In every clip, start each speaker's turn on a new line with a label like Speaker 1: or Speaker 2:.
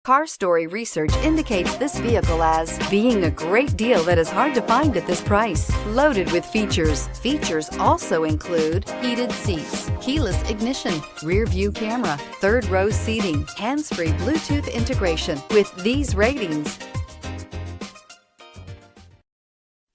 Speaker 1: Car Story research indicates this vehicle as being a great deal that is hard to find at this price. Loaded with features. Features also include heated seats, keyless ignition, rear view camera, third row seating, hands-free Bluetooth integration. With these ratings,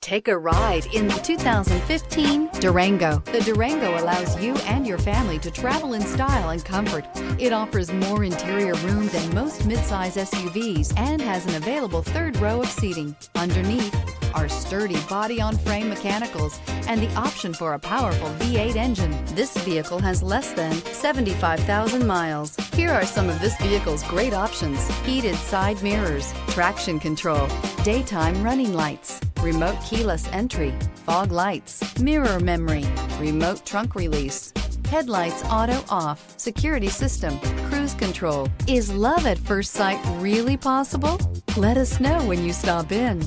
Speaker 1: take a ride in the 2015 Durango. The Durango allows you and your family to travel in style and comfort. It offers more interior room than most midsize SUVs and has an available third row of seating. Underneath are sturdy body-on-frame mechanicals and the option for a powerful V8 engine. This vehicle has less than 75,000 miles. Here are some of this vehicle's great options: heated side mirrors, traction control, daytime running lights, remote keyless entry, fog lights, mirror memory, remote trunk release, headlights auto off, security system, cruise control. Is love at first sight really possible? Let us know when you stop in.